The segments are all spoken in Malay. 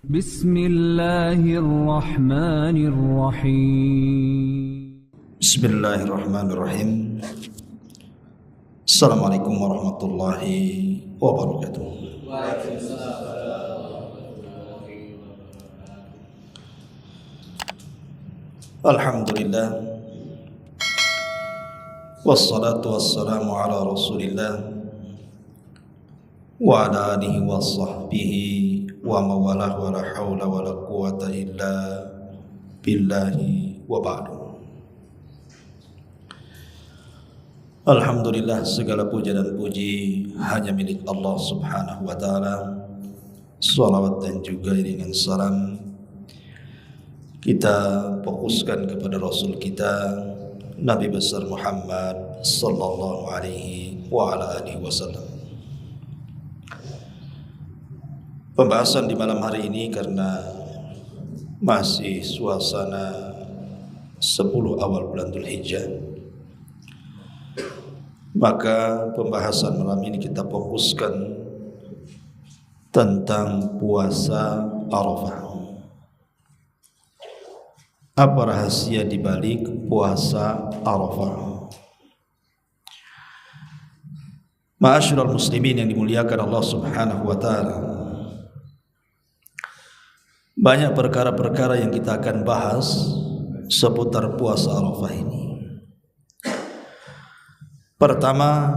بسم الله الرحمن الرحيم بسم الله الرحمن الرحيم. Assalamualaikum warahmatullahi wabarakatuh. Alhamdulillah, wassalatu wassalamu ala rasulillah wa ala alihi wa sahbihi wa mawalah wa la hawla wa la quwata illa billahi wa ba'du. Alhamdulillah, segala puja dan puji hanya milik Allah subhanahu wa ta'ala. Salawat dan juga iringan salam kita fokuskan kepada Rasul kita Nabi besar Muhammad sallallahu alaihi wa ala alihi wasallam. Pembahasan di malam hari ini karena masih suasana 10 awal bulan Dzulhijjah, maka pembahasan malam ini kita fokuskan tentang puasa Arafah. Apa rahasia di balik puasa Arafah? Ma'asyiral muslimin yang dimuliakan Allah Subhanahu wa taala. Banyak perkara-perkara yang kita akan bahas seputar puasa Arafah ini. Pertama,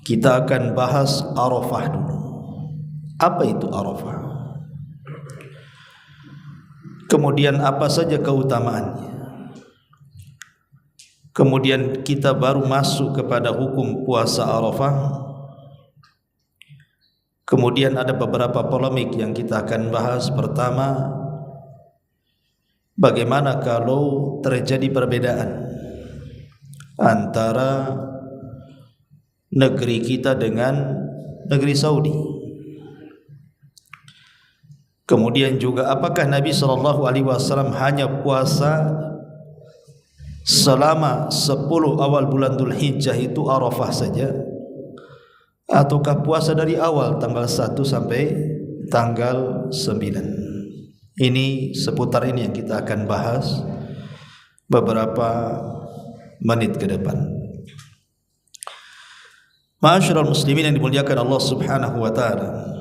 kita akan bahas Arafah dulu. Apa itu Arafah? Kemudian apa saja keutamaannya? Kemudian kita baru masuk kepada hukum puasa Arafah. Kemudian ada beberapa polemik yang kita akan bahas. Pertama, bagaimana kalau terjadi perbedaan antara negeri kita dengan negeri Saudi? Kemudian juga apakah Nabi SAW hanya puasa selama 10 awal bulan Dzulhijjah itu Arafah saja, ataukah puasa dari awal tanggal 1 sampai tanggal 9? Ini seputar ini yang kita akan bahas beberapa menit ke depan. Ma'asyiral muslimin yang dimuliakan Allah Subhanahu wa taala.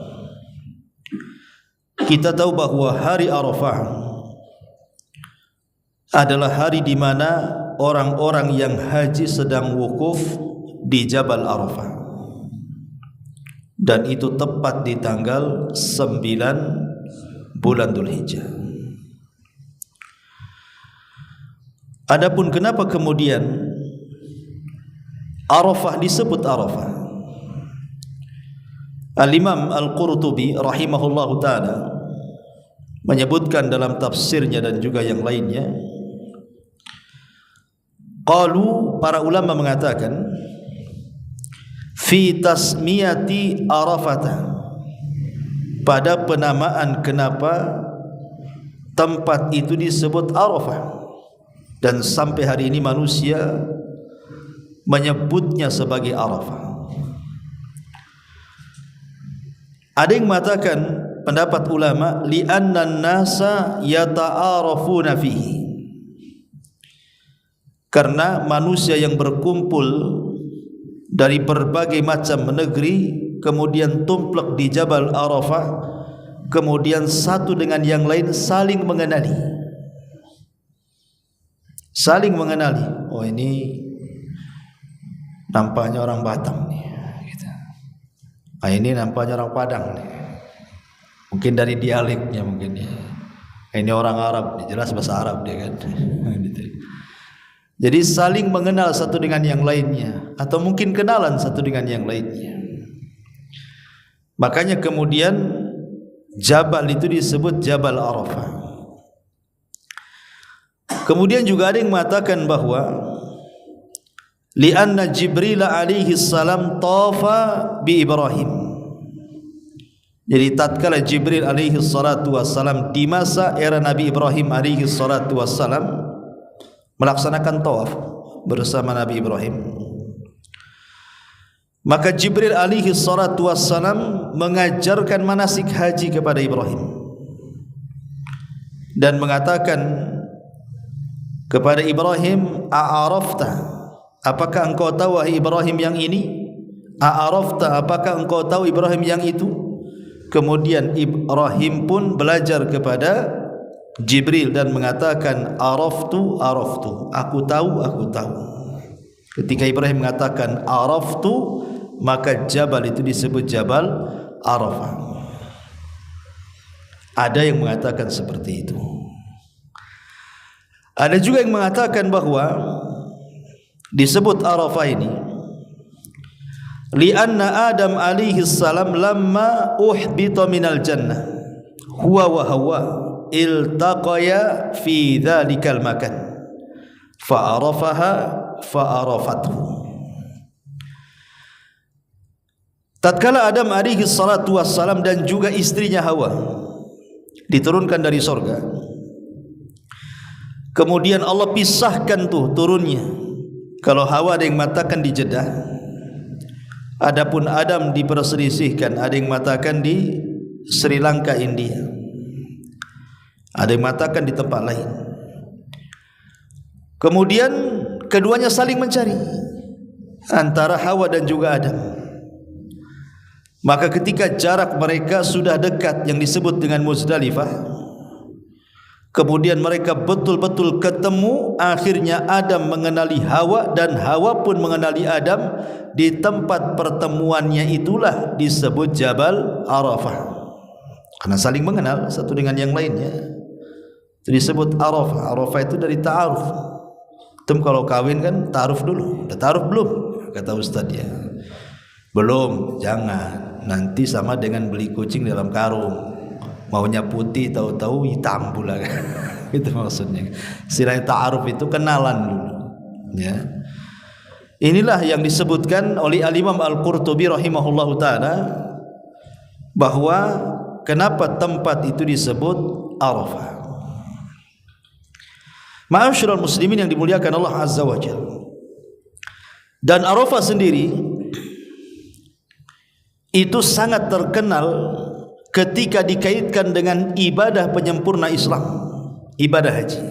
Kita tahu bahwa hari Arafah adalah hari di mana orang-orang yang haji sedang wukuf di Jabal Arafah, dan itu tepat di tanggal 9 bulan Dzulhijjah. Adapun kenapa kemudian Arafah disebut Arafah? Al-Imam Al-Qurtubi rahimahullahu ta'ala menyebutkan dalam tafsirnya dan juga yang lainnya, qalu, para ulama mengatakan, fi tasmiyati Arafah, pada penamaan kenapa tempat itu disebut Arafah, dan sampai hari ini manusia menyebutnya sebagai Arafah. Ada yang mengatakan, pendapat ulama, li'anna an-nasa yata'arafuna fihi, karena manusia yang berkumpul dari berbagai macam negeri kemudian tumplek di Jabal Arafah, kemudian satu dengan yang lain saling mengenali. Saling mengenali. Oh, ini nampaknya orang Batam nih, gitu. Ah, ini nampaknya orang Padang nih. Mungkin dari dialeknya mungkin ya. Ini orang Arab, jelas bahasa Arab dia kan. Jadi saling mengenal satu dengan yang lainnya, atau mungkin kenalan satu dengan yang lainnya. Makanya kemudian Jabal itu disebut Jabal Arafah. Kemudian juga ada yang mengatakan bahwa li'anna Jibril alaihi salam tafa bi Ibrahim. Jadi tatkala Jibril alaihi salatu wassalam di masa era Nabi Ibrahim alaihi salatu wassalam melaksanakan tawaf bersama Nabi Ibrahim, maka Jibril alaihi salatu wassalam mengajarkan manasik haji kepada Ibrahim. dan mengatakan kepada Ibrahim, a'arafta, apakah engkau tahu wahai Ibrahim yang ini? A'arafta, apakah engkau tahu Ibrahim yang itu? Kemudian Ibrahim pun belajar kepada Jibril dan mengatakan, araftu, aku tahu. Ketika Ibrahim mengatakan araftu, maka jabal itu disebut Jabal Arafah. Ada yang mengatakan seperti itu. Ada juga yang mengatakan bahwa disebut Arafah ini lianna Adam alaihi salam lamma uhbita minal jannah huwa wa hawa iltaqaya fi dhalikal makan fa'arafaha fa'arafathu. Tatkala Adam alaihi salatu wassalam dan juga istrinya Hawa diturunkan dari sorga, kemudian Allah pisahkan turunnya. Kalau Hawa ada yang mengatakan di Jeddah, adapun Adam diperselisihkan, ada yang mengatakan di Sri Lanka, India, ada yang mengatakan di tempat lain. Kemudian keduanya saling mencari antara Hawa dan juga Adam. Maka ketika jarak mereka sudah dekat yang disebut dengan Muzdalifah, kemudian mereka betul-betul ketemu. Akhirnya Adam mengenali Hawa dan Hawa pun mengenali Adam. Di tempat pertemuannya itulah disebut Jabal Arafah, karena saling mengenal satu dengan yang lainnya. Itu disebut Arafah. Arafah itu dari ta'aruf. Itu kalau kawin kan ta'aruf dulu. Udah ta'aruf belum? Kata ustaz ya. Belum, jangan. Nanti sama dengan beli kucing dalam karung, maunya putih tahu-tahu hitam pula kan. Itu maksudnya. Istilah ta'aruf itu kenalan dulu ya. Inilah yang disebutkan oleh Al-Imam Al-Qurtubi rahimahullahu ta'ala, bahwa kenapa tempat itu disebut Arafah. Ma'asyiral muslimin yang dimuliakan Allah Azza wa Jalla. Dan Arafah sendiri itu sangat terkenal ketika dikaitkan dengan ibadah penyempurna Islam, ibadah haji.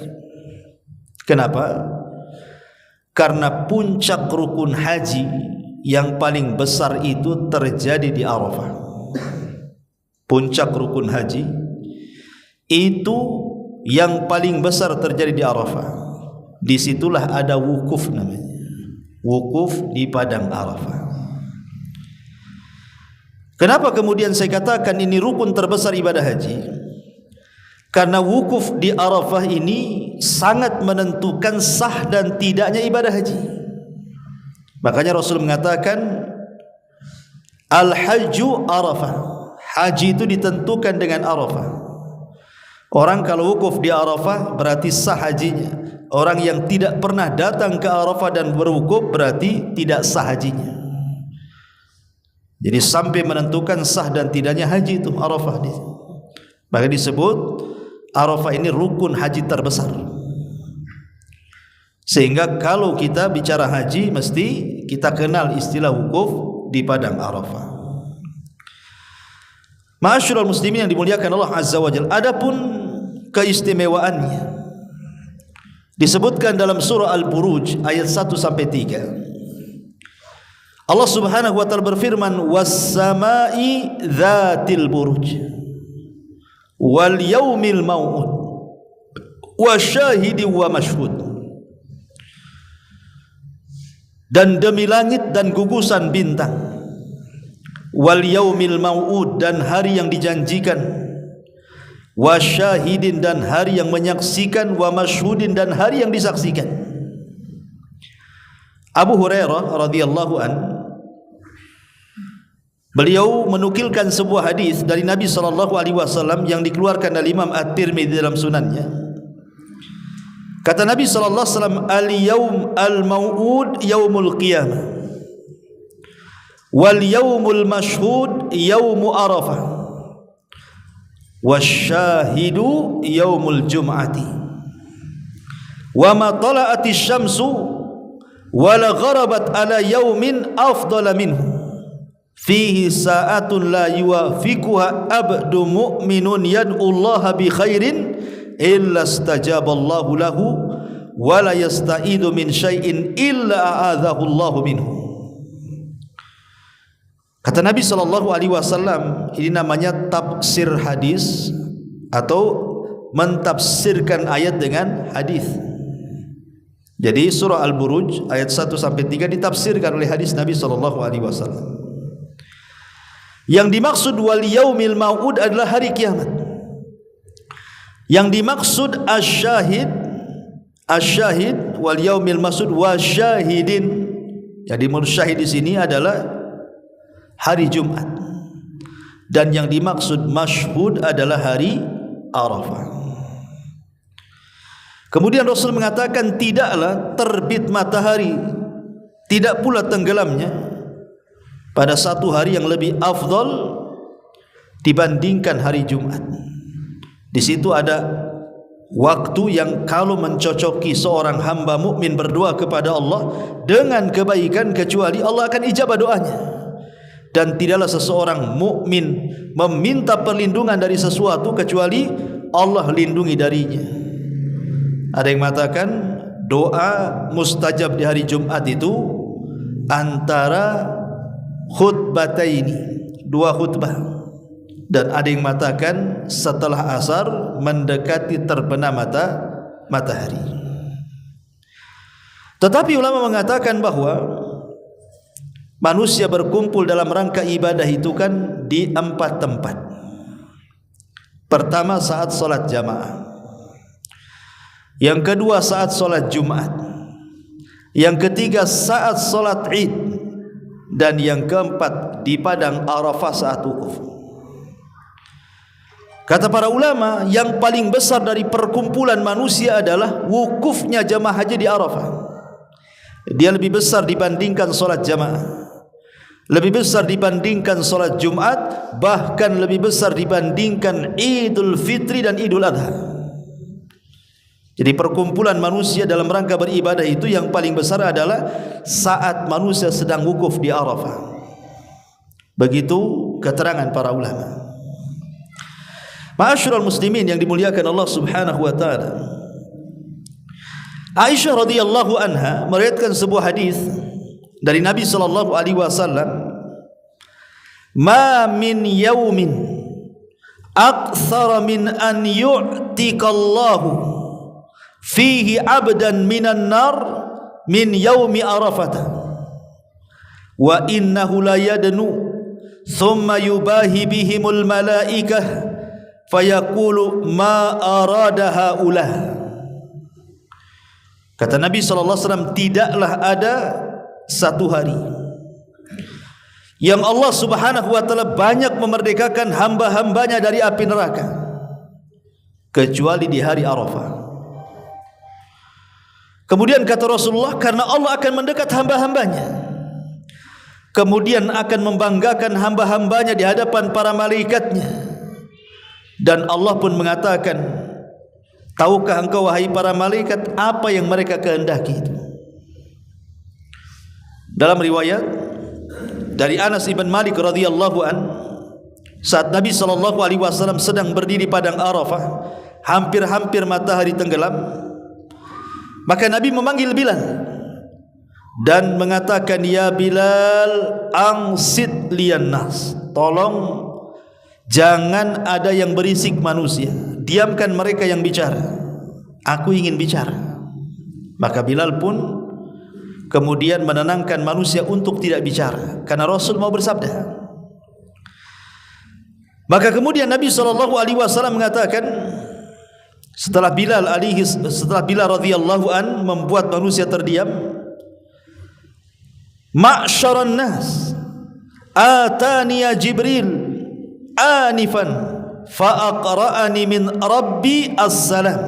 Kenapa? Karena puncak rukun haji yang paling besar itu terjadi di Arafah. Puncak rukun haji itu yang paling besar terjadi di Arafah. Disitulah ada wukuf namanya, wukuf di padang Arafah. Kenapa kemudian saya katakan ini rukun terbesar ibadah haji? Karena wukuf di Arafah ini sangat menentukan sah dan tidaknya ibadah haji. Makanya Rasul mengatakan Al-Hajju Arafah, haji itu ditentukan dengan Arafah. Orang kalau wukuf di Arafah berarti sah hajinya. Orang yang tidak pernah datang ke Arafah dan berwukuf berarti tidak sah hajinya. Jadi sampai menentukan sah dan tidaknya haji itu Arafah. Maka disebut Arafah ini rukun haji terbesar. Sehingga kalau kita bicara haji mesti kita kenal istilah wukuf di padang Arafah. Ma'asyiral muslimin yang dimuliakan Allah Azza wa Jalla. Adapun keistimewaannya disebutkan dalam surah Al-Buruj ayat 1 sampai 3. Allah Subhanahu wa taala berfirman, was-samai dzatil buruj wal yaumil mau'ud wasyahidi wa mashhud. Dan demi langit dan gugusan bintang, wal yaumil mau'ud dan hari yang dijanjikan, wasyahidin dan hari yang menyaksikan, wa mashhudin dan hari yang disaksikan. Abu Hurairah radhiyallahu an, beliau menukilkan sebuah hadis dari Nabi SAW yang dikeluarkan oleh Imam At-Tirmidzi dalam sunannya. Kata Nabi SAW, al-yawm al-maw'ud yawmul qiyamah wal yawmul mashhud yawmu arafah wasyahidu yawmul jum'ati wa ma tala'ati syamsu wa la gharabat ala yawmin afdala minhu fihi sa'atun la yuwafiquha abdu mu'minun yad'ullaha bi khairin illa istajaballahu lahu wa la yasta'idu min syai'in illa a'adhahu Allahu minhu. Kata Nabi SAW, ini namanya tafsir hadis atau mentafsirkan ayat dengan hadis. Jadi surah Al-Buruj ayat 1 sampai 3 ditafsirkan oleh hadis Nabi SAW. Yang dimaksud wal yaumil mau'ud adalah hari kiamat. Yang dimaksud asyahid wal yaumil masud wasyahidin. Jadi mursyahid di sini adalah hari Jumat. Dan yang dimaksud masyhud adalah hari Arafah. Kemudian Rasul mengatakan tidaklah terbit matahari, tidak pula tenggelamnya pada satu hari yang lebih afdal dibandingkan hari Jumat. Di situ ada waktu yang kalau mencocoki seorang hamba mukmin berdoa kepada Allah dengan kebaikan, kecuali Allah akan ijabah doanya. Dan tidaklah seseorang mukmin meminta perlindungan dari sesuatu kecuali Allah lindungi darinya. Ada yang mengatakan doa mustajab di hari Jumat itu antara khutbataini, 2 khutbah. Dan ada yang mengatakan setelah asar mendekati terbenam matahari. Tetapi ulama mengatakan bahwa manusia berkumpul dalam rangka ibadah itu kan di 4 tempat. Pertama saat solat jamaah, yang kedua saat solat Jumat, yang ketiga saat solat Id, dan yang keempat di padang Arafah saat wukuf. Kata para ulama, yang paling besar dari perkumpulan manusia adalah wukufnya jamaah haji di Arafah. Dia lebih besar dibandingkan solat jamaah, lebih besar dibandingkan solat Jumat, bahkan lebih besar dibandingkan Idul Fitri dan Idul Adha. Jadi perkumpulan manusia dalam rangka beribadah itu yang paling besar adalah saat manusia sedang wukuf di Arafah. Begitu keterangan para ulama. Ma'asyiral muslimin yang dimuliakan Allah Subhanahu wa taala. Aisyah radhiyallahu anha meriwayatkan sebuah hadis dari Nabi sallallahu alaihi wasallam, "Ma min yaumin aktsara min an yu'tikallahu fihi abdan minan nar min yaumi arafata wa innahu la yadnu thumma yubahi bihimul malaikah fayaqulu ma arada haulah." Kata Nabi SAW, tidaklah ada satu hari yang Allah Subhanahu wa taala banyak memerdekakan hamba-hambanya dari api neraka kecuali di hari Arafah. Kemudian kata Rasulullah, karena Allah akan mendekat hamba-hambanya, kemudian akan membanggakan hamba-hambanya di hadapan para malaikatnya. Dan Allah pun mengatakan, tahukah engkau wahai para malaikat apa yang mereka kehendaki itu? Dalam riwayat dari Anas ibn Malik radhiyallahu an, saat Nabi SAW sedang berdiri padang Arafah, hampir-hampir matahari tenggelam, maka Nabi memanggil Bilal dan mengatakan, "Ya Bilal, angsit liyan nas." Tolong jangan ada yang berisik manusia, diamkan mereka yang bicara, aku ingin bicara. Maka Bilal pun kemudian menenangkan manusia untuk tidak bicara, karena Rasul mau bersabda. Maka kemudian Nabi SAW mengatakan, setelah Bilal radhiyallahu an membuat manusia terdiam, "Ma'syaran nas, atani ya Jibril anifan fa aqra'ani min rabbi as-salam."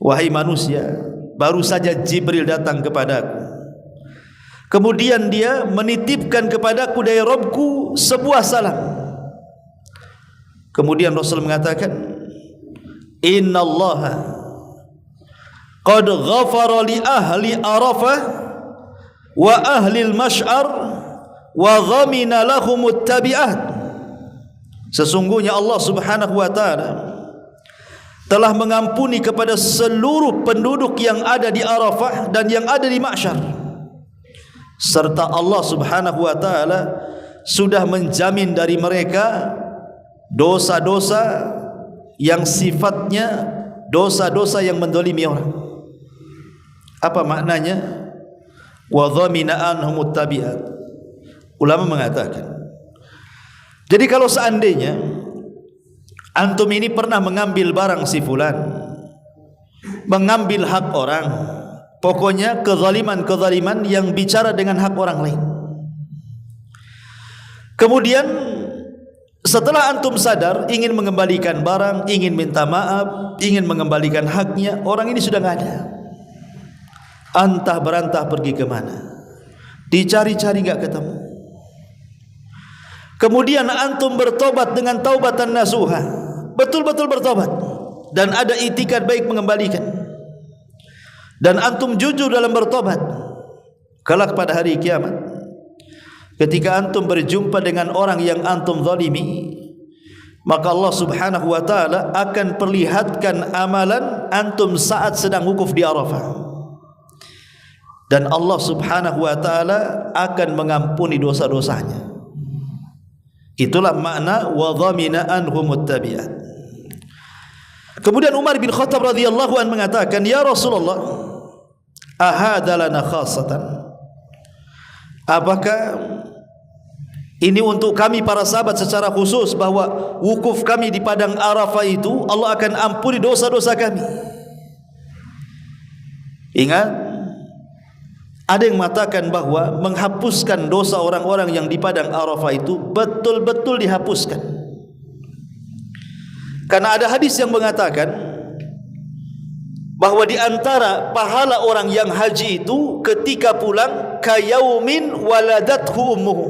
Wahai manusia, baru saja Jibril datang kepadaku, kemudian dia menitipkan kepadaku dari Rabbku sebuah salam. Kemudian Rasul mengatakan, "Innallaha qad ghafara li ahli Arafah wa ahli al-Mash'ar wa dhamina lahumut tabi'at." Sesungguhnya Allah Subhanahu wa taala telah mengampuni kepada seluruh penduduk yang ada di Arafah dan yang ada di Mahsyar, serta Allah Subhanahu wa taala sudah menjamin dari mereka dosa-dosa yang sifatnya dosa-dosa yang mendolimi orang. Apa maknanya? Wa dhamina anhumut tabi'at. Ulama mengatakan, jadi kalau seandainya antum ini pernah mengambil barang si fulan, mengambil hak orang, pokoknya kezaliman-kezaliman yang bicara dengan hak orang lain, kemudian setelah antum sadar ingin mengembalikan barang, ingin minta maaf, ingin mengembalikan haknya, orang ini sudah tidak ada, antah berantah pergi kemana, dicari-cari tidak ketemu. Kemudian antum bertobat dengan taubatan nasuha, betul-betul bertobat dan ada itikad baik mengembalikan, dan antum jujur dalam bertobat, kelak pada hari kiamat ketika antum berjumpa dengan orang yang antum zalimi, maka Allah Subhanahu wa taala akan perlihatkan amalan antum saat sedang wukuf di Arafah, dan Allah Subhanahu wa taala akan mengampuni dosa-dosanya. Itulah makna wa dhamina anhumut tabi'at. Kemudian Umar bin Khattab radhiyallahu anhu mengatakan, ya Rasulullah, ahadza lana khassatan, apakah ini untuk kami para sahabat secara khusus, bahwa wukuf kami di padang Arafah itu Allah akan ampuni dosa-dosa kami? Ingat, ada yang mengatakan bahwa menghapuskan dosa orang-orang yang di padang Arafah itu betul-betul dihapuskan, karena ada hadis yang mengatakan bahwa di antara pahala orang yang haji itu ketika pulang kayaumin waladathu ummuhu,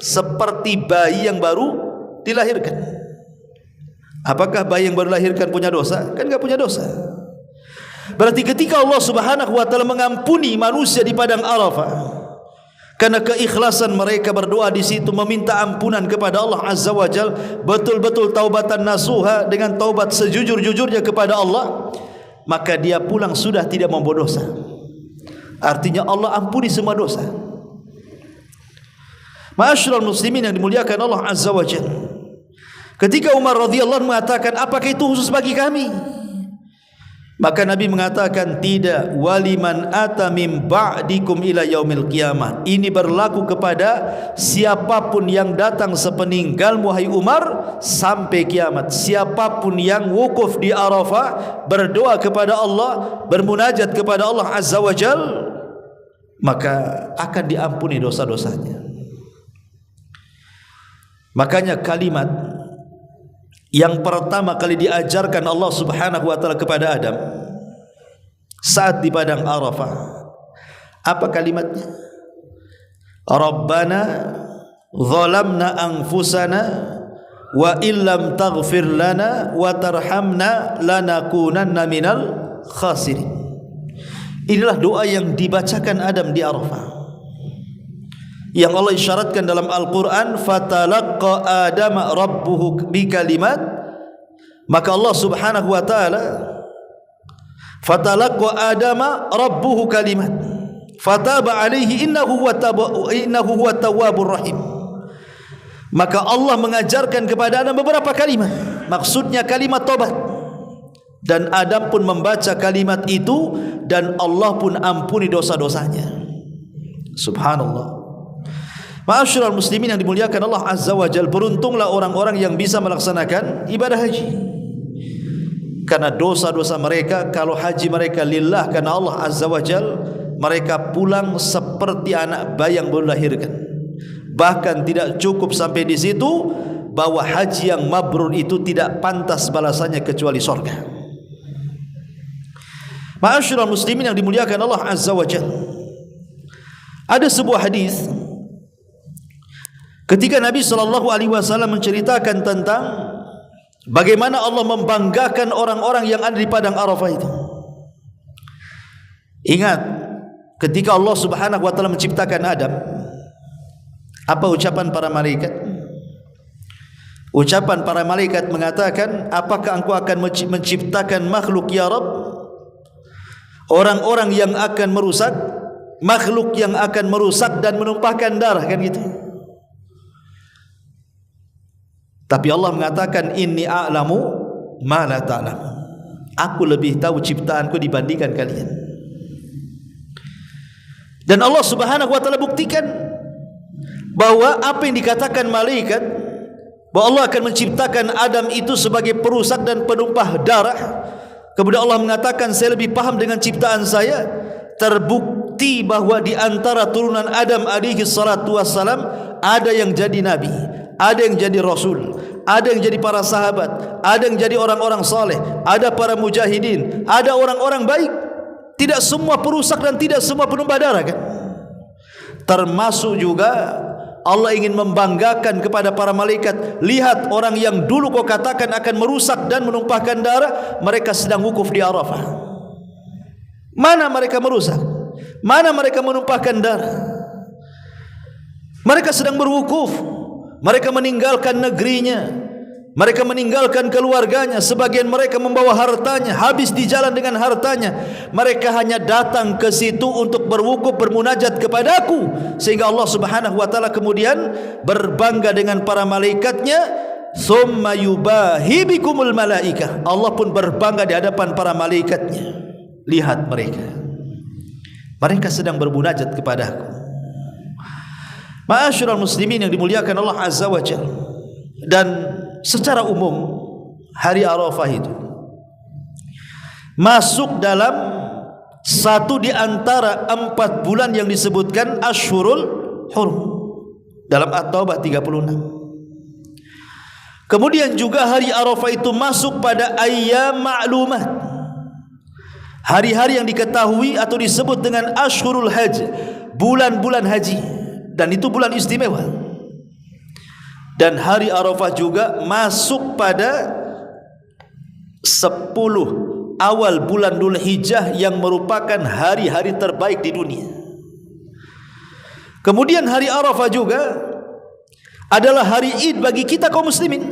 seperti bayi yang baru dilahirkan. Apakah bayi yang baru dilahirkan punya dosa? Kan enggak punya dosa. Berarti ketika Allah Subhanahu wa taala mengampuni manusia di padang Arafah karena keikhlasan mereka berdoa di situ meminta ampunan kepada Allah Azza wa Jalla, betul-betul taubatan nasuha dengan taubat sejujur-jujurnya kepada Allah, maka dia pulang sudah tidak membawa dosa. Artinya Allah ampuni semua dosa. Ma'asyiral muslimin yang dimuliakan Allah Azza wa Jalla, ketika Umar radhiyallahu anhu mengatakan, apakah itu khusus bagi kami? Maka Nabi mengatakan, tidak, waliman ata min ba'dikum ila yaumil qiyamah. Ini berlaku kepada siapapun yang datang sepeninggalmu wahai Umar sampai kiamat. Siapapun yang wukuf di Arafah, berdoa kepada Allah, bermunajat kepada Allah Azza wa Jal, maka akan diampuni dosa-dosanya. Makanya kalimat yang pertama kali diajarkan Allah Subhanahu wa taala kepada Adam saat di padang Arafah, apa kalimatnya? Rabbana zalamna anfusana wa illam taghfir lana wa tarhamna lanakunanna minal khasirin. Inilah doa yang dibacakan Adam di Arafah, yang Allah isyaratkan dalam Al-Quran, fatalaqqa adama rabbuhu bikalimat, maka Allah Subhanahu wa taala fatalaqqa adama rabbuhu kalimat fataba alaihi innahu huwa tawwabur rahim. Maka Allah mengajarkan kepada Adam beberapa kalimat, maksudnya kalimat tobat, dan Adam pun membaca kalimat itu dan Allah pun ampuni dosa-dosanya. Subhanallah. Ma'asyiral muslimin yang dimuliakan Allah Azza wa Jalla, beruntunglah orang-orang yang bisa melaksanakan ibadah haji, karena dosa-dosa mereka, kalau haji mereka lillah karena Allah Azza wa Jalla, mereka pulang seperti anak bayi yang baru dilahirkan. Bahkan tidak cukup sampai di situ, bahwa haji yang mabrur itu tidak pantas balasannya kecuali surga. Ma'asyiral muslimin yang dimuliakan Allah Azza wa Jalla, ada sebuah hadis ketika Nabi SAW menceritakan tentang bagaimana Allah membanggakan orang-orang yang ada di padang Arafah itu. Ingat, ketika Allah Subhanahu wa taala menciptakan Adam, apa ucapan para malaikat? Ucapan para malaikat mengatakan, apakah engkau akan menciptakan makhluk ya Rabb, orang-orang yang akan merusak, makhluk yang akan merusak dan menumpahkan darah, kan gitu. Tapi Allah mengatakan, inni a'lamu ma la ta'lamun. Aku lebih tahu ciptaanku dibandingkan kalian. Dan Allah Subhanahu wa taala buktikan bahwa apa yang dikatakan malaikat, bahwa Allah akan menciptakan Adam itu sebagai perusak dan penumpah darah, kemudian Allah mengatakan saya lebih paham dengan ciptaan saya, terbukti bahwa di antara turunan Adam alaihi salatu wassalam ada yang jadi nabi, ada yang jadi rasul, ada yang jadi para sahabat, ada yang jadi orang-orang saleh, ada para mujahidin, ada orang-orang baik. Tidak semua perusak dan tidak semua penumpah darah, kan? Termasuk juga Allah ingin membanggakan kepada para malaikat, lihat orang yang dulu kau katakan akan merusak dan menumpahkan darah, mereka sedang wukuf di Arafah. Mana mereka merusak? Mana mereka menumpahkan darah? Mereka sedang berwukuf. Mereka meninggalkan negerinya, mereka meninggalkan keluarganya, sebagian mereka membawa hartanya, habis di jalan dengan hartanya. Mereka hanya datang ke situ untuk berwukuf, bermunajat kepadaku, sehingga Allah Subhanahu wa taala kemudian berbangga dengan para malaikatnya. Summa yubahi bikumul malaikah. Allah pun berbangga di hadapan para malaikatnya. Lihat mereka sedang bermunajat kepadaku. Ma'asyiral muslimin yang dimuliakan Allah Azza wa Jalla. Dan secara umum hari Arafah itu masuk dalam satu di antara 4 bulan yang disebutkan Ashhurul Hurum dalam At-Taubah 36. Kemudian juga hari Arafah itu masuk pada ayyam ma'lumat, hari-hari yang diketahui atau disebut dengan Ashhurul Hajj, bulan-bulan haji, dan itu bulan istimewa. Dan hari Arafah juga masuk pada 10 awal bulan Dzul Hijjah yang merupakan hari-hari terbaik di dunia. Kemudian hari Arafah juga adalah hari Id bagi kita kaum muslimin.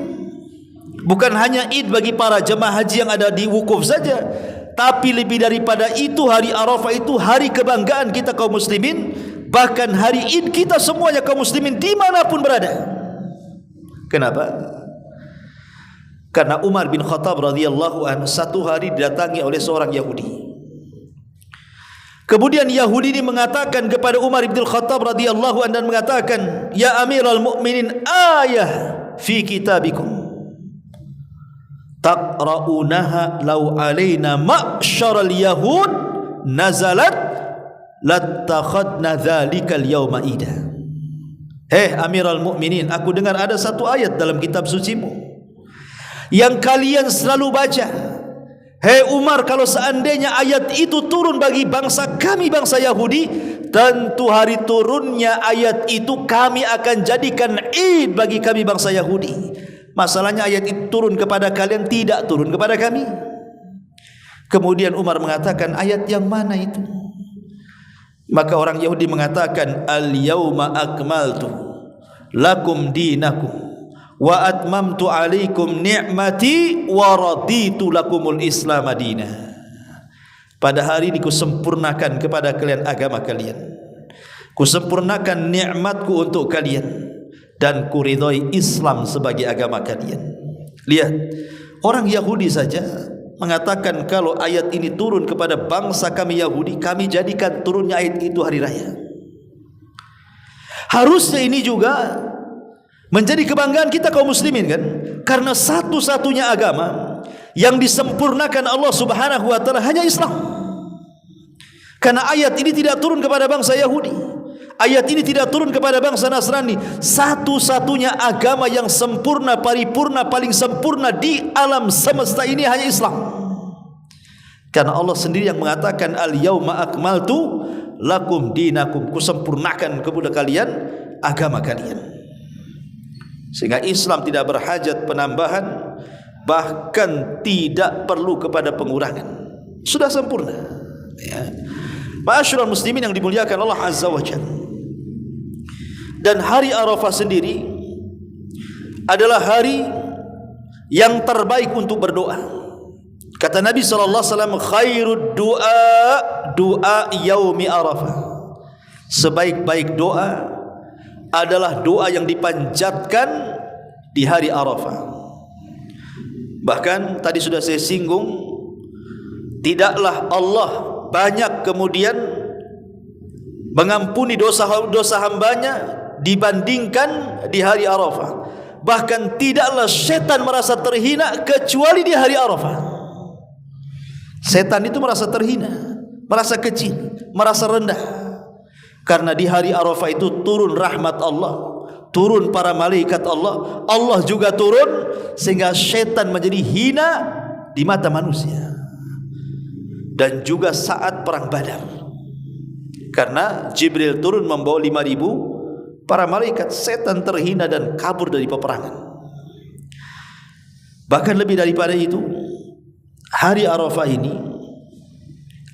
Bukan hanya Id bagi para jemaah haji yang ada di wukuf saja, tapi lebih daripada itu, hari Arafah itu hari kebanggaan kita kaum muslimin, bahkan hari Id kita semuanya kaum muslimin dimanapun berada. Kenapa? Karena Umar bin Khattab radhiyallahu anhu satu hari didatangi oleh seorang Yahudi. Kemudian Yahudi ini mengatakan kepada Umar bin Khattab radhiyallahu anhu dan mengatakan, "Ya Amirul Mukminin, ayah fi kitabikum taqra'unaha law alaina ma'syaral yahud nazalat lattakhadna dzalikal yawma ida." Amirul Mukminin, aku dengar ada satu ayat dalam kitab sucimu yang kalian selalu baca. Umar, kalau seandainya ayat itu turun bagi bangsa kami, bangsa Yahudi, tentu hari turunnya ayat itu kami akan jadikan Id bagi kami bangsa Yahudi. Masalahnya ayat itu turun kepada kalian, tidak turun kepada kami. Kemudian Umar mengatakan, ayat yang mana itu? Maka orang Yahudi mengatakan, al-yawma akmaltu lakum dinakum wa atmamtu alaikum ni'mati wa raditu lakumul islam madinah. Pada hari ini kusempurnakan kepada kalian agama kalian, kusempurnakan nikmatku untuk kalian, dan kuridhoi Islam sebagai agama kalian. Lihat, orang Yahudi saja mengatakan kalau ayat ini turun kepada bangsa kami Yahudi, kami jadikan turunnya ayat itu hari raya. Harusnya ini juga menjadi kebanggaan kita kaum muslimin, kan? Karena satu-satunya agama yang disempurnakan Allah Subhanahu wa taala hanya Islam. Karena ayat ini tidak turun kepada bangsa Yahudi, ayat ini tidak turun kepada bangsa Nasrani. Satu-satunya agama yang sempurna, paripurna, paling sempurna di alam semesta ini hanya Islam. Karena Allah sendiri yang mengatakan, al-yauma akmaltu lakum dinakum, kusempurnakan kepada kalian agama kalian. Sehingga Islam tidak berhajat penambahan, bahkan tidak perlu kepada pengurangan. Sudah sempurna, ya. Ma'asyiral muslimin yang dimuliakan Allah Azza wa Jalla. Dan hari Arafah sendiri adalah hari yang terbaik untuk berdoa. Kata Nabi SAW, khairud doa yaumi Arafah. Sebaik-baik doa adalah doa yang dipanjatkan di hari Arafah. Bahkan tadi sudah saya singgung, tidaklah Allah banyak kemudian mengampuni dosa-dosa hambanya dibandingkan di hari Arafah. Bahkan tidaklah setan merasa terhina kecuali di hari Arafah. Setan itu merasa terhina, merasa kecil, merasa rendah, karena di hari Arafah itu turun rahmat Allah, turun para malaikat Allah, Allah juga turun, sehingga setan menjadi hina di mata manusia. Dan juga saat perang Badar, karena Jibril turun membawa 5.000 para malaikat, setan terhina dan kabur dari peperangan. Bahkan lebih daripada itu, hari Arafah ini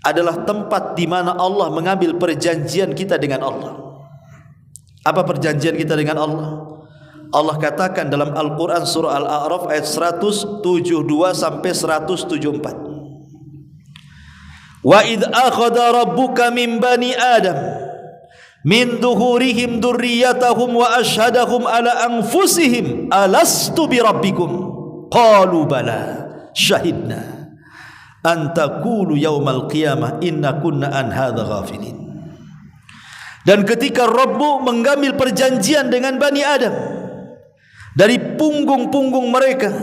adalah tempat di mana Allah mengambil perjanjian kita dengan Allah. Apa perjanjian kita dengan Allah? Allah katakan dalam Al-Quran surah Al-A'raf ayat 172 sampai 174. Wa idh akhadha rabbuka min bani Adam min duhurihim durriyatahum wa ashhadahum ala anfusihim alastu bi rabbikum qalu bala syahidna an taqulu yaumal qiyamah inna kunna an hadza ghafilin. Dan ketika Rabbu mengambil perjanjian dengan Bani Adam dari punggung-punggung mereka,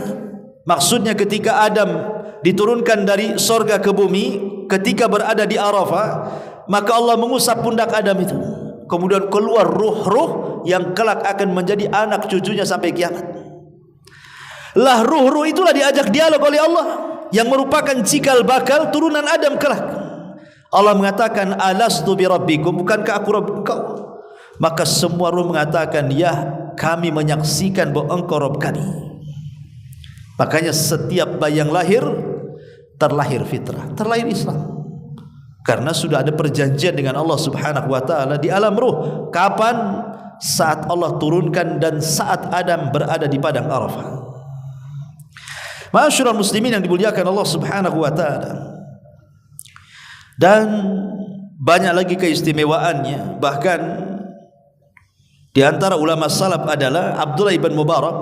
maksudnya ketika Adam diturunkan dari sorga ke bumi, ketika berada di Arafah, maka Allah mengusap pundak Adam itu, kemudian keluar ruh-ruh yang kelak akan menjadi anak cucunya sampai kiamat. Lah ruh-ruh itulah diajak dialog oleh Allah, yang merupakan cikal bakal turunan Adam kelak. Allah mengatakan alastu bi rabbikum, bukankah aku Rabb engkau? Maka semua ruh mengatakan ya, kami menyaksikan bahwa engkau Rabb kami. Makanya setiap bayi yang lahir terlahir fitrah, terlahir Islam, karena sudah ada perjanjian dengan Allah Subhanahu wa taala di alam ruh. Kapan? Saat Allah turunkan dan saat Adam berada di padang Arafah. Ma'asyiral muslimin yang dimuliakan Allah Subhanahu wa taala. Dan banyak lagi keistimewaannya. Bahkan di antara ulama salaf adalah Abdullah ibn Mubarak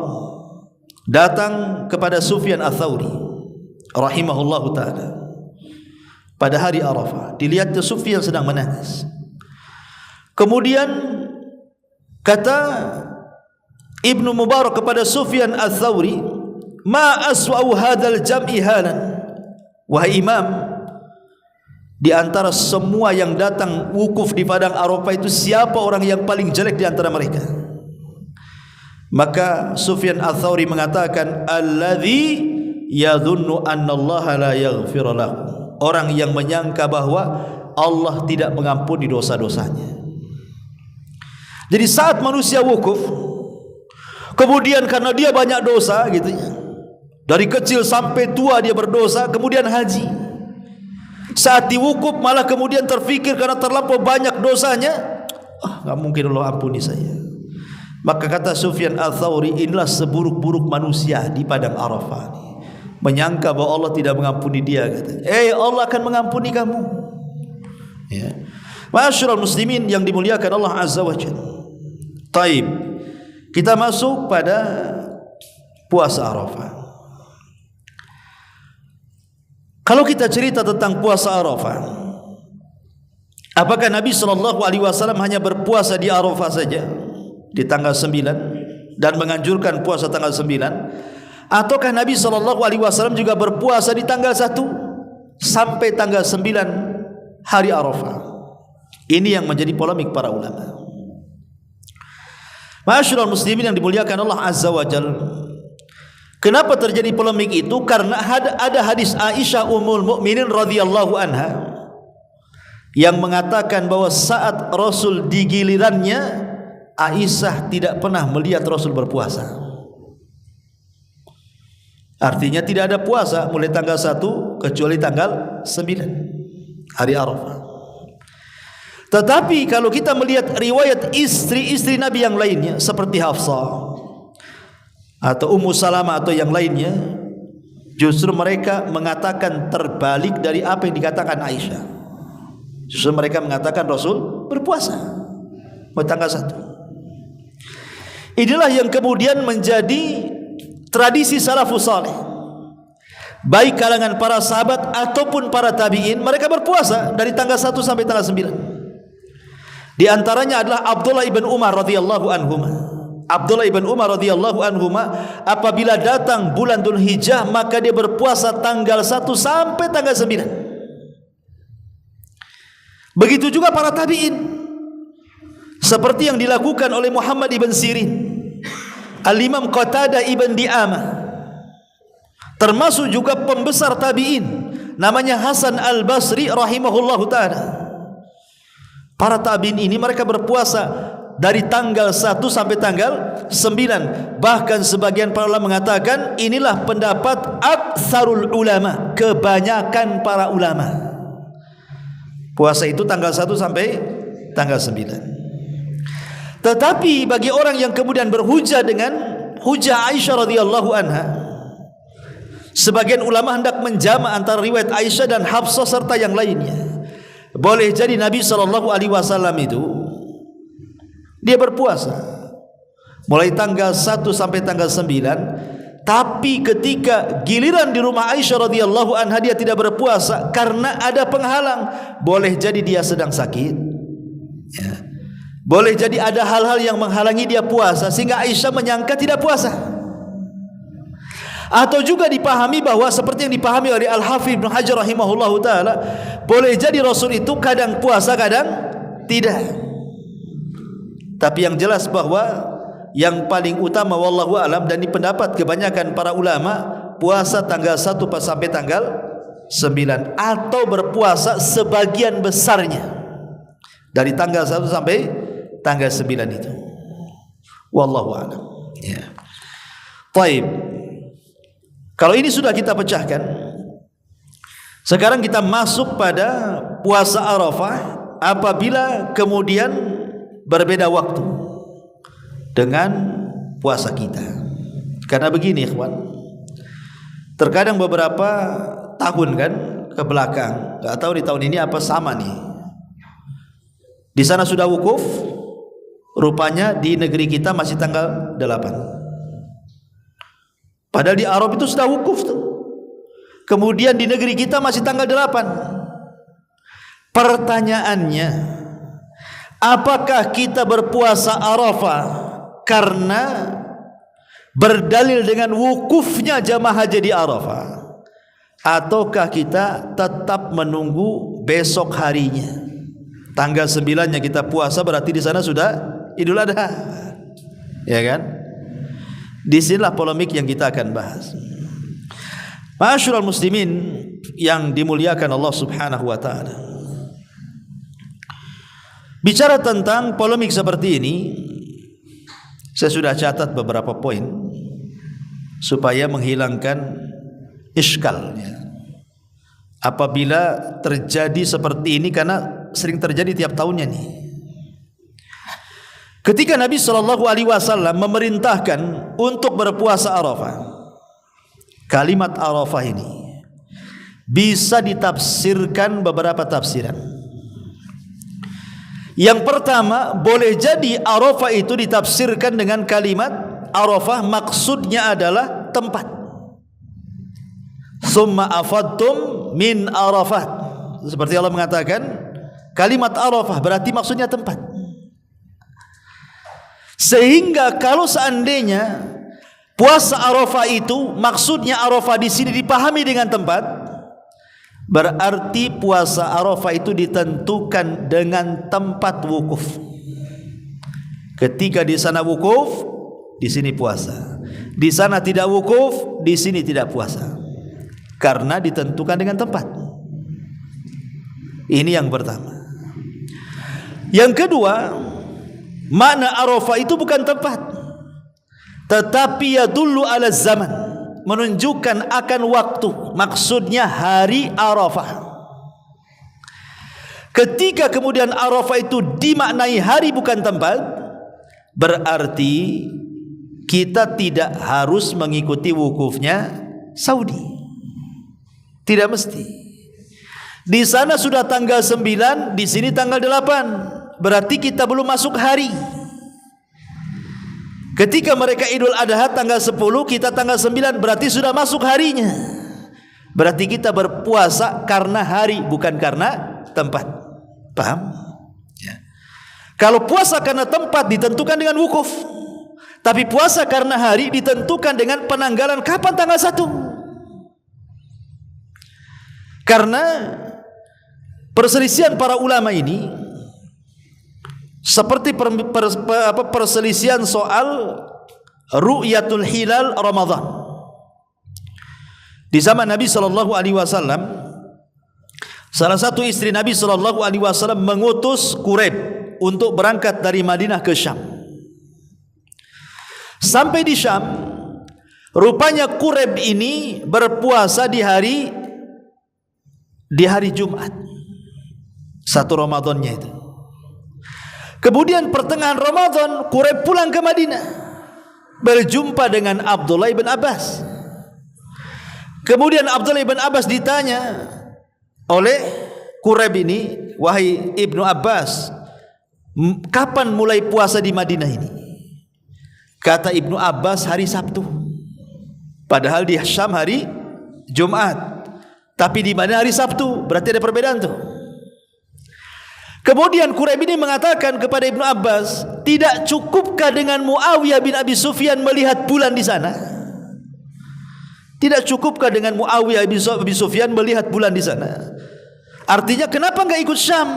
datang kepada Sufyan Ats-Tsauri rahimahullahu taala pada hari Arafah. Dilihatnya Sufyan sedang menangis. Kemudian kata Ibnu Mubarak kepada Sufyan Ats-Tsauri, "Ma aswa'u hadzal jam'i halan?" Wahai imam, di antara semua yang datang wukuf di padang Arafah itu, siapa orang yang paling jelek di antara mereka? Maka Sufyan Ats-Tsauri mengatakan, alladzi yadhunnu anna Allah la yaghfir lahu, orang yang menyangka bahwa Allah tidak mengampuni dosa-dosanya. Jadi saat manusia wukuf, kemudian karena dia banyak dosa gitu ya, dari kecil sampai tua dia berdosa, kemudian haji. Saat diwukuf malah kemudian terfikir karena terlampau banyak dosanya, enggak mungkin Allah ampuni saya. Maka kata Sufyan Ats-Tsauri, inilah seburuk-buruk manusia di padang Arafah, menyangka bahwa Allah tidak mengampuni dia. Kata, Allah akan mengampuni kamu. Ya. Ma'asyiral muslimin yang dimuliakan Allah Azza wa Jalla. Taib, kita masuk pada puasa Arafah. Kalau kita cerita tentang puasa Arafah, apakah Nabi SAW hanya berpuasa di Arafah saja di tanggal 9 dan menganjurkan puasa tanggal 9, ataukah Nabi SAW juga berpuasa di tanggal 1 sampai tanggal 9 hari Arafah? Ini yang menjadi polemik para ulama. Ma'asyiral muslimin yang dimuliakan Allah Azza wa Jalla. Kenapa terjadi polemik itu? Karena ada hadis Aisyah Ummul Mukminin radhiyallahu anha yang mengatakan bahwa saat Rasul di gilirannya, Aisyah tidak pernah melihat Rasul berpuasa. Artinya tidak ada puasa mulai tanggal 1 kecuali tanggal 9 hari Arafah. Tetapi kalau kita melihat riwayat istri-istri Nabi yang lainnya seperti Hafsah, atau Ummu Salamah atau yang lainnya, justru mereka mengatakan terbalik dari apa yang dikatakan Aisyah. Justru mereka mengatakan Rasul berpuasa tanggal 1. Inilah yang kemudian menjadi tradisi salafus saleh, baik kalangan para sahabat ataupun para tabi'in. Mereka berpuasa dari tanggal 1 sampai tanggal 9. Di antaranya adalah Abdullah ibn Umar radhiyallahu anhuma. Abdullah ibn Umar radhiyallahu anhuma, apabila datang bulan Dzulhijjah maka dia berpuasa tanggal 1 sampai tanggal 9. Begitu juga para tabi'in, seperti yang dilakukan oleh Muhammad ibn Sirin, Al-Imam Qatadah ibn Di'amah, termasuk juga pembesar tabi'in namanya Hasan Al-Basri rahimahullahu ta'ala. Para tabi'in ini mereka berpuasa dari tanggal 1 sampai tanggal 9. Bahkan sebagian para ulama mengatakan inilah pendapat aktsarul ulama, kebanyakan para ulama. Puasa itu tanggal 1 sampai tanggal 9. Tetapi bagi orang yang kemudian berhujah dengan hujah Aisyah radhiyallahu anha, sebagian ulama hendak menjama antara riwayat Aisyah dan Hafsah serta yang lainnya. Boleh jadi Nabi SAW itu dia berpuasa mulai tanggal 1 sampai tanggal 9, tapi ketika giliran di rumah Aisyah radhiyallahu anha dia tidak berpuasa karena ada penghalang. Boleh jadi dia sedang sakit, ya. Boleh jadi ada hal-hal yang menghalangi dia puasa sehingga Aisyah menyangka tidak puasa. Atau juga dipahami bahwa seperti yang dipahami oleh Al-Hafidz Ibnu Hajar rahimahullahu taala, boleh jadi Rasul itu kadang puasa kadang tidak. Tapi yang jelas bahwa yang paling utama wallahu alam dan di pendapat kebanyakan para ulama, puasa tanggal 1 sampai tanggal 9 atau berpuasa sebagian besarnya dari tanggal 1 sampai tanggal 9 itu. Wallahu a'lam. Ya. Baik. Kalau ini sudah kita pecahkan, sekarang kita masuk pada puasa Arafah apabila kemudian berbeda waktu dengan puasa kita. Karena begini, ikhwan, terkadang beberapa tahun kan ke belakang, enggak tahu di tahun ini apa sama nih. Di sana sudah wukuf, rupanya di negeri kita masih tanggal 8. Padahal di Arab itu sudah wukuf tuh. Kemudian di negeri kita masih tanggal 8. Pertanyaannya, apakah kita berpuasa Arafah karena berdalil dengan wukufnya jamaah haji di Arafah, ataukah kita tetap menunggu besok harinya? Tanggal 9-nya kita puasa, berarti di sana sudah Idul Adha. Ya kan? Disinilah polemik yang kita akan bahas. Ma'asyiral muslimin yang dimuliakan Allah Subhanahu wa taala. Bicara tentang polemik seperti ini, saya sudah catat beberapa poin supaya menghilangkan iskalnya. Apabila terjadi seperti ini, karena sering terjadi tiap tahunnya nih. Ketika Nabi SAW memerintahkan untuk berpuasa Arafah, kalimat Arafah ini bisa ditafsirkan beberapa tafsiran. Yang pertama, boleh jadi Arafah itu ditafsirkan dengan kalimat Arafah maksudnya adalah tempat. Summa afadtum min Arafat. Seperti Allah mengatakan, kalimat Arafah berarti maksudnya tempat. Sehingga kalau seandainya puasa Arafah itu maksudnya Arafah di sini dipahami dengan tempat, berarti puasa Arafah itu ditentukan dengan tempat wukuf. Ketika di sana wukuf, di sini puasa. Di sana tidak wukuf, di sini tidak puasa. Karena ditentukan dengan tempat. Ini yang pertama. Yang kedua, makna Arafah itu bukan tempat, tetapi yadullu ala zaman, menunjukkan akan waktu. Maksudnya hari Arafah. Ketika kemudian Arafah itu dimaknai hari bukan tempat, berarti kita tidak harus mengikuti wukufnya Saudi. Tidak mesti. Di sana sudah tanggal 9, di sini tanggal 8. Berarti kita belum masuk hari. Ketika mereka Idul Adha tanggal 10, kita tanggal 9, berarti sudah masuk harinya. Berarti kita berpuasa karena hari, bukan karena tempat. Paham? Ya. Kalau puasa karena tempat ditentukan dengan wukuf. Tapi puasa karena hari ditentukan dengan penanggalan kapan tanggal 1. Karena perselisihan para ulama ini seperti perselisihan soal ru'yatul hilal Ramadan. Di zaman Nabi SAW, salah satu istri Nabi SAW mengutus Quraib untuk berangkat dari Madinah ke Syam. Sampai di Syam, rupanya Quraib ini berpuasa di hari Jumat, 1 Ramadannya itu. Kemudian pertengahan Ramadan Quraib pulang ke Madinah, berjumpa dengan Abdullah bin Abbas. Kemudian Abdullah bin Abbas ditanya oleh Quraib ini, wahai Ibnu Abbas, kapan mulai puasa di Madinah ini? Kata Ibnu Abbas, hari Sabtu. Padahal di Syam hari Jumat, tapi di Madinah hari Sabtu. Berarti ada perbedaan tuh. Kemudian Quraib ini mengatakan kepada Ibnu Abbas, tidak cukupkah dengan Muawiyah bin Abi Sufyan melihat bulan di sana? Tidak cukupkah dengan Muawiyah bin Abi Sufyan melihat bulan di sana? Artinya kenapa enggak ikut Syam?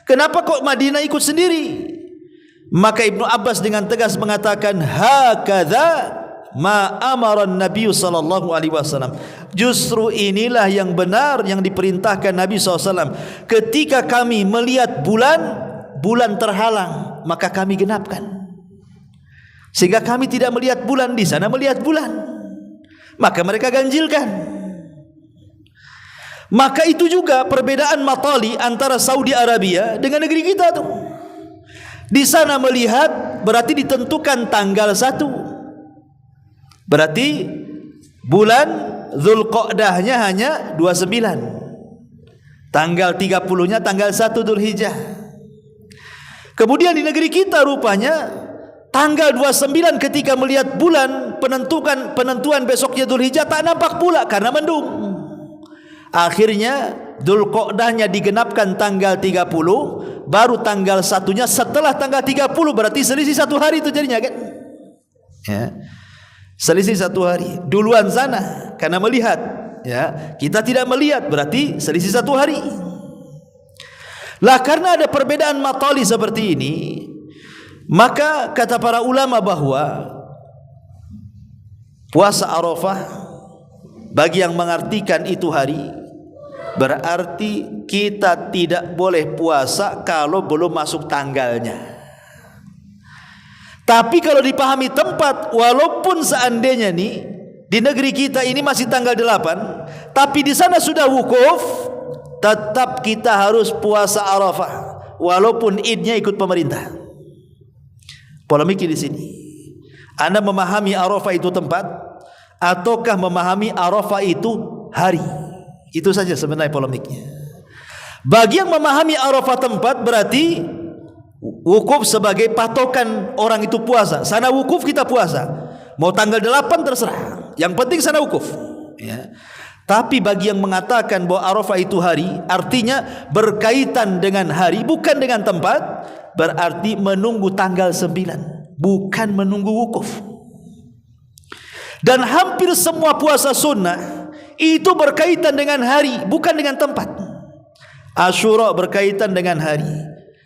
Kenapa kok Madinah ikut sendiri? Maka Ibnu Abbas dengan tegas mengatakan, hakadza ma amara Nabi sallallahu alaihi wasallam. Justru inilah yang benar yang diperintahkan Nabi SAW. Ketika kami melihat bulan terhalang, maka kami genapkan. Sehingga kami tidak melihat bulan, di sana melihat bulan, maka mereka ganjilkan. Maka itu juga perbedaan matali antara Saudi Arabia dengan negeri kita tuh. Di sana melihat berarti ditentukan tanggal 1. Berarti bulan Dzulqa'dahnya hanya 29. Tanggal 30-nya tanggal 1 Dzulhijjah. Kemudian di negeri kita rupanya tanggal 29 ketika melihat bulan, penentuan besoknya Dzulhijjah tak nampak pula karena mendung. Akhirnya Dzulqa'dahnya digenapkan tanggal 30, baru tanggal 1-nya setelah tanggal 30, berarti selisih 1 hari itu jadinya kan? Ya. Selisih 1 hari. Duluan sana karena melihat, ya. Kita tidak melihat, berarti selisih 1 hari. Lah karena ada perbedaan matali seperti ini, maka kata para ulama bahwa puasa Arafah bagi yang mengartikan itu hari, berarti kita tidak boleh puasa kalau belum masuk tanggalnya. Tapi kalau dipahami tempat, walaupun seandainya nih di negeri kita ini masih tanggal 8, tapi di sana sudah wukuf, tetap kita harus puasa Arafah walaupun idnya ikut pemerintah. Polemik di sini. Anda memahami Arafah itu tempat ataukah memahami Arafah itu hari? Itu saja sebenarnya polemiknya. Bagi yang memahami Arafah tempat berarti wukuf sebagai patokan orang itu puasa. Sana wukuf, kita puasa. Mau tanggal 8 terserah. Yang penting sana wukuf. Ya. Tapi bagi yang mengatakan bahwa Arafah itu hari, artinya berkaitan dengan hari, bukan dengan tempat, berarti menunggu tanggal 9, bukan menunggu wukuf. Dan hampir semua puasa sunnah itu berkaitan dengan hari, bukan dengan tempat. Asyura berkaitan dengan hari,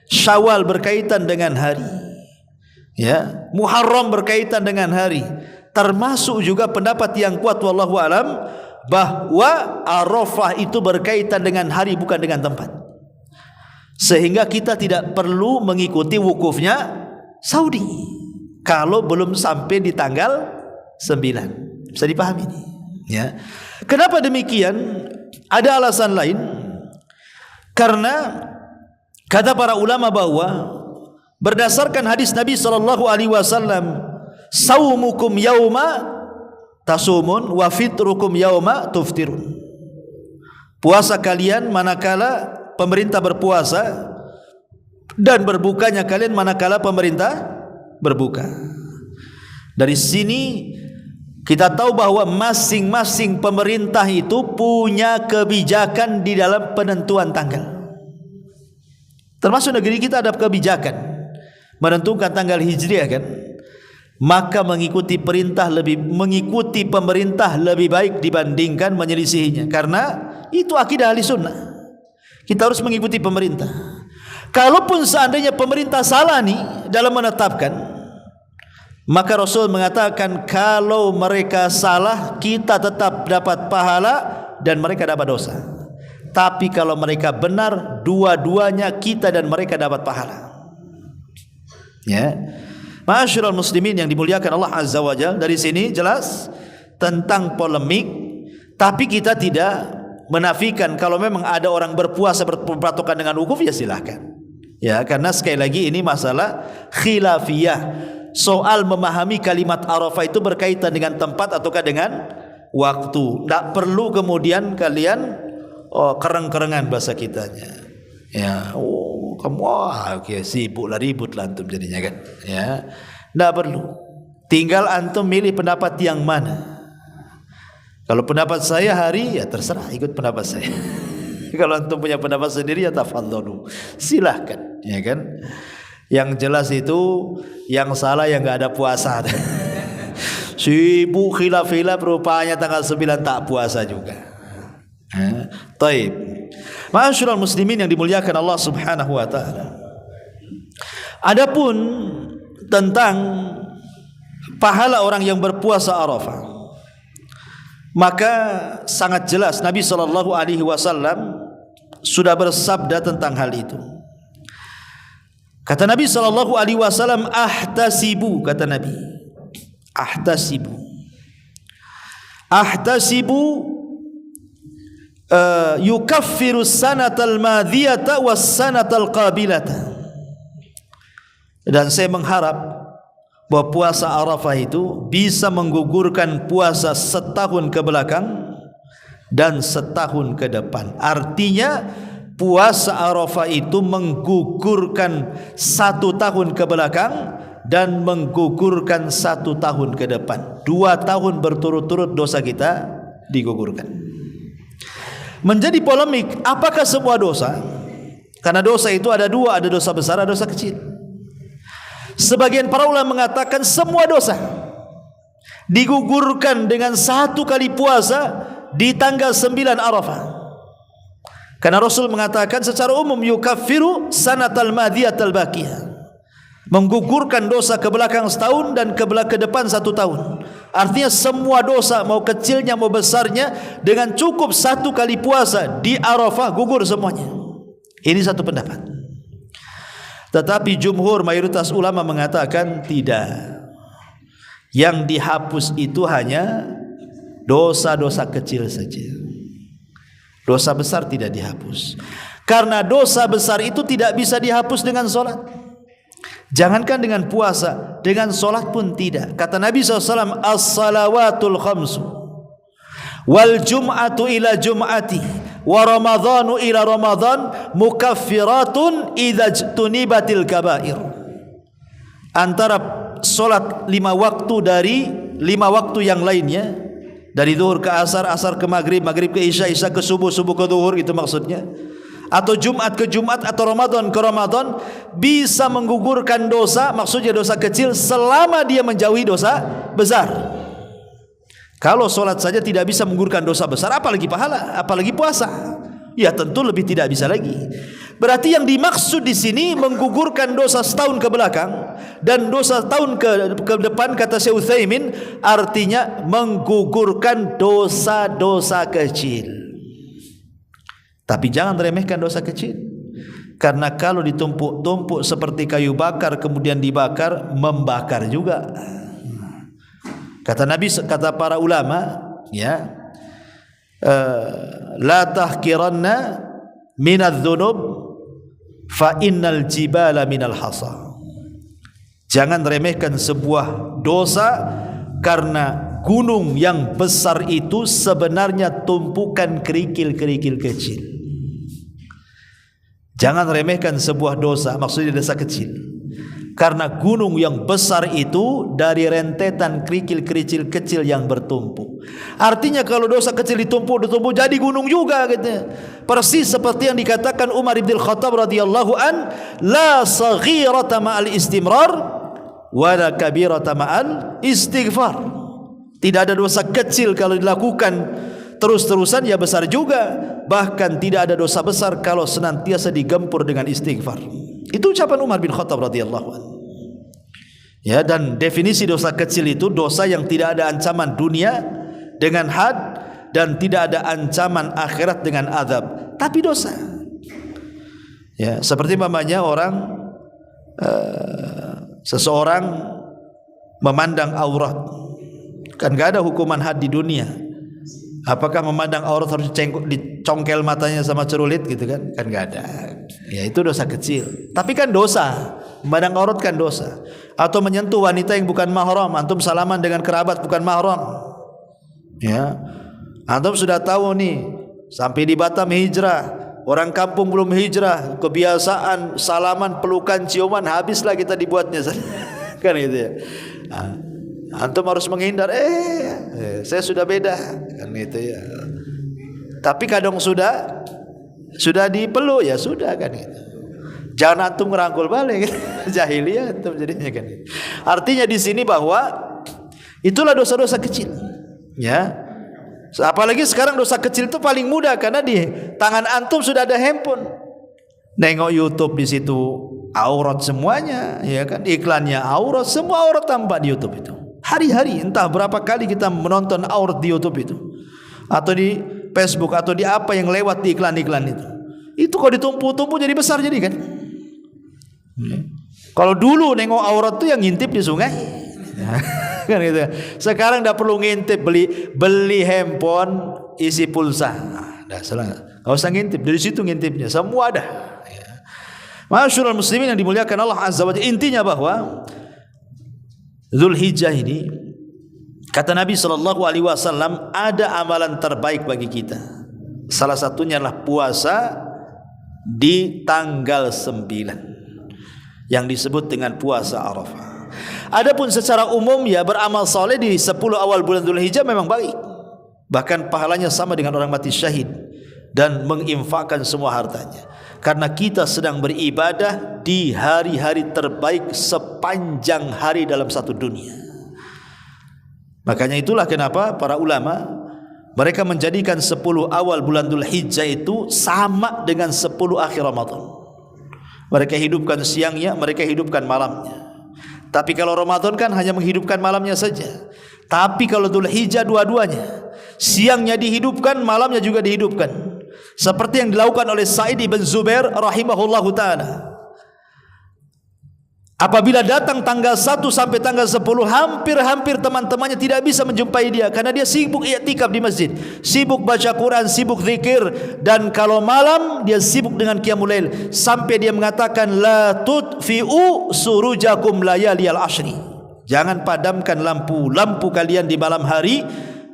Syawal berkaitan dengan hari, ya, Muharram berkaitan dengan hari. Termasuk juga pendapat yang kuat wallahu alam bahwa Arafah itu berkaitan dengan hari, bukan dengan tempat. Sehingga kita tidak perlu mengikuti wukufnya Saudi kalau belum sampai di tanggal 9. Bisa dipahami ini, ya. Kenapa demikian? Ada alasan lain. Karena kata para ulama bahwa berdasarkan hadis Nabi SAW, saumukum yauma tasumun wa fitrukum yauma tuftirun. Puasa kalian manakala pemerintah berpuasa, dan berbukanya kalian manakala pemerintah berbuka. Dari sini kita tahu bahwa masing-masing pemerintah itu punya kebijakan di dalam penentuan tanggal. Termasuk negeri kita ada kebijakan menentukan tanggal hijriah kan. Maka mengikuti pemerintah lebih baik dibandingkan menyelisihinya, karena itu akidah ahli sunnah. Kita harus mengikuti pemerintah. Kalaupun seandainya pemerintah salah nih dalam menetapkan, maka Rasul mengatakan kalau mereka salah kita tetap dapat pahala dan mereka dapat dosa. Tapi kalau mereka benar, dua-duanya kita dan mereka dapat pahala. Ya. Ma'asyiral muslimin yang dimuliakan Allah Azza wa Jalla, dari sini jelas tentang polemik, tapi kita tidak menafikan kalau memang ada orang berpuasa berpatokan dengan wukuf, ya silahkan. Ya, karena sekali lagi ini masalah khilafiyah. Soal memahami kalimat Arafah itu berkaitan dengan tempat ataukah dengan waktu. Tak perlu kemudian kalian kereng-kerengan bahasa kitanya. Ya, kamu okay, sibuklah, ributlah antum jadinya kan. Ya, tak perlu. Tinggal antum milih pendapat yang mana. Kalau pendapat saya hari, ya terserah ikut pendapat saya. Kalau antum punya pendapat sendiri, ya tafadhalu, silahkan, ya kan. Yang jelas itu yang salah yang enggak ada puasa. Sibuk khilaf-khilaf, rupanya tanggal 9 tak puasa juga. Taib. Ma'asyiral muslimin yang dimuliakan Allah Subhanahu wa taala. Adapun tentang pahala orang yang berpuasa Arafah, maka sangat jelas Nabi sallallahu alaihi wasallam sudah bersabda tentang hal itu. Kata Nabi sallallahu alaihi wasallam, ahtasibu, kata Nabi, ahtasibu yukaffiru sanatal madhiyata was sanatal qabilata. Dan saya mengharap bahwa puasa Arafah itu bisa menggugurkan puasa setahun ke belakang dan setahun ke depan. Artinya puasa Arafah itu menggugurkan 1 tahun ke belakang dan menggugurkan 1 tahun ke depan. 2 tahun berturut-turut dosa kita digugurkan. Menjadi polemik, apakah semua dosa? Karena dosa itu ada 2, ada dosa besar, ada dosa kecil. Sebagian para ulama mengatakan semua dosa digugurkan dengan 1 kali puasa di tanggal 9 Arafah. Karena Rasul mengatakan secara umum yukaffiru sanatal madhiyatal baqiyah, menggugurkan dosa ke belakang setahun dan ke depan 1 tahun. Artinya semua dosa, mau kecilnya mau besarnya, dengan cukup 1 kali puasa di Arafah gugur semuanya. Ini satu pendapat. Tetapi jumhur mayoritas ulama mengatakan tidak. Yang dihapus itu hanya dosa-dosa kecil saja. Dosa besar tidak dihapus. Karena dosa besar itu tidak bisa dihapus dengan solat. Jangankan dengan puasa, dengan solat pun tidak. Kata Nabi SAW, as-salawatul khamsu wal jum'atu ila jum'ati wa ramadhanu ila ramadhan mukaffiratun idza jtunibatil kabair. Antara solat 5 waktu dari 5 waktu yang lainnya, dari zuhur ke asar, asar ke maghrib, maghrib ke isya, isya ke subuh, subuh ke zuhur, itu maksudnya, atau Jumat ke Jumat, atau Ramadan ke Ramadan, bisa menggugurkan dosa, maksudnya dosa kecil, selama dia menjauhi dosa besar. Kalau solat saja tidak bisa menggugurkan dosa besar, apalagi pahala, apalagi puasa, ya tentu lebih tidak bisa lagi. Berarti yang dimaksud di sini menggugurkan dosa setahun ke belakang dan dosa tahun ke depan, kata Syekh Utsaimin, artinya menggugurkan dosa-dosa kecil. Tapi jangan remehkan dosa kecil, karena kalau ditumpuk-tumpuk seperti kayu bakar kemudian dibakar, membakar juga. Kata Nabi, kata para ulama, ya, la tahkiranna minadz dzunub fa innal jibala minal hasa. Jangan remehkan sebuah dosa, karena gunung yang besar itu sebenarnya tumpukan kerikil-kerikil kecil. Jangan remehkan sebuah dosa, maksudnya dosa kecil, karena gunung yang besar itu dari rentetan kerikil-kerikil kecil yang bertumpuk. Artinya kalau dosa kecil ditumpuk jadi gunung juga gitu. Persis seperti yang dikatakan Umar bin Khattab radhiyallahu an, la saghirata ma'al istimrar wa la kabirata ma'al istighfar. Tidak ada dosa kecil kalau dilakukan terus-terusan ya besar juga. Bahkan tidak ada dosa besar kalau senantiasa digempur dengan istighfar. Itu ucapan Umar bin Khattab radhiyallahu anhu. Ya, dan definisi dosa kecil itu dosa yang tidak ada ancaman dunia dengan had dan tidak ada ancaman akhirat dengan azab, tapi dosa. Ya, seperti mamanya orang seseorang memandang aurat. Kan enggak ada hukuman had di dunia. Apakah memandang aurat harus dicongkel matanya sama cerulit gitu kan? Kan enggak ada. Ya, itu dosa kecil. Tapi kan dosa. Memandang aurat kan dosa. Atau menyentuh wanita yang bukan mahram, antum salaman dengan kerabat bukan mahram. Ya. Antum sudah tahu nih, sampai di Batam hijrah, orang kampung belum hijrah, kebiasaan salaman, pelukan, ciuman, habislah kita dibuatnya. Kan gitu ya. Antum harus menghindar, saya sudah beda, kan gitu ya. Tapi kadang sudah dipeluk ya sudah kan gitu. Jangan antum ngerangkul balik, jahiliyah antum jadinya kan. Artinya di sini bahwa itulah dosa-dosa kecil, ya. Apalagi sekarang dosa kecil itu paling mudah karena di tangan antum sudah ada handphone. Nengok YouTube di situ aurat semuanya, ya kan? Iklannya aurat, semua aurat tampak di YouTube itu. Hari-hari entah berapa kali kita menonton aurat di YouTube itu, atau di Facebook, atau di apa yang lewat di iklan-iklan itu. Itu kalau ditumpuk-tumpuk jadi besar jadi kan. Kalau dulu nengok aurat tuh yang ngintip di sungai, kan gitu. Sekarang tidak perlu ngintip, beli handphone isi pulsa, dah salah, nggak usah ngintip, dari situ ngintipnya semua ada. Masyaallah muslimin yang dimuliakan Allah Azza wa Jalla, intinya bahwa Dzulhijjah ini, kata Nabi SAW, ada amalan terbaik bagi kita. Salah satunya adalah puasa di tanggal 9 yang disebut dengan puasa Arafah. Adapun secara umum ya beramal soleh di 10 awal bulan Dzulhijjah memang baik. Bahkan pahalanya sama dengan orang mati syahid dan menginfakkan semua hartanya. Karena kita sedang beribadah di hari-hari terbaik sepanjang hari dalam satu dunia. Makanya itulah kenapa para ulama mereka menjadikan 10 awal bulan Dzulhijjah itu sama dengan 10 akhir Ramadan. Mereka hidupkan siangnya, mereka hidupkan malamnya. Tapi kalau Ramadan kan hanya menghidupkan malamnya saja. Tapi kalau Dzulhijjah dua-duanya, siangnya dihidupkan, malamnya juga dihidupkan. Seperti yang dilakukan oleh Sa'id ibn Zubair rahimahullahu ta'ala. Apabila datang tanggal 1 sampai tanggal 10, hampir-hampir teman-temannya tidak bisa menjumpai dia, karena dia sibuk i'tikaf di masjid, sibuk baca Quran, sibuk zikir, dan kalau malam dia sibuk dengan qiyamul lail, sampai dia mengatakan la tudfi'u surujakum layaliyal ashri. Jangan padamkan lampu kalian di malam hari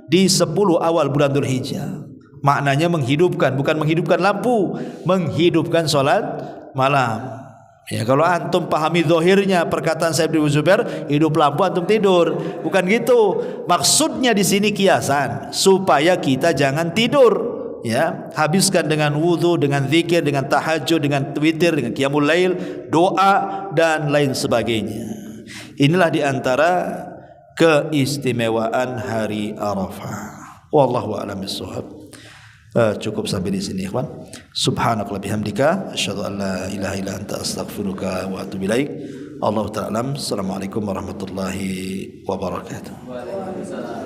di 10 awal bulan Dzulhijjah. Maknanya menghidupkan, bukan menghidupkan lampu, menghidupkan solat malam. Ya, kalau antum pahami zahirnya perkataan Sa'id bin Zubair, hidup lampu antum tidur, bukan gitu. Maksudnya di sini kiasan supaya kita jangan tidur, ya. Habiskan dengan wudu, dengan zikir, dengan tahajud, dengan witir, dengan qiyamul lail, doa dan lain sebagainya. Inilah di antara keistimewaan hari Arafah. Wallahu a'lam bishawab. Cukup sampai di sini, ikhwan. Subhanakallahumma bihamdika asyhadu an la ilaha illa anta astaghfiruka wa atubu ilaik. Allahu ta'ala. Assalamualaikum warahmatullahi wabarakatuh. Waalaikumsalam.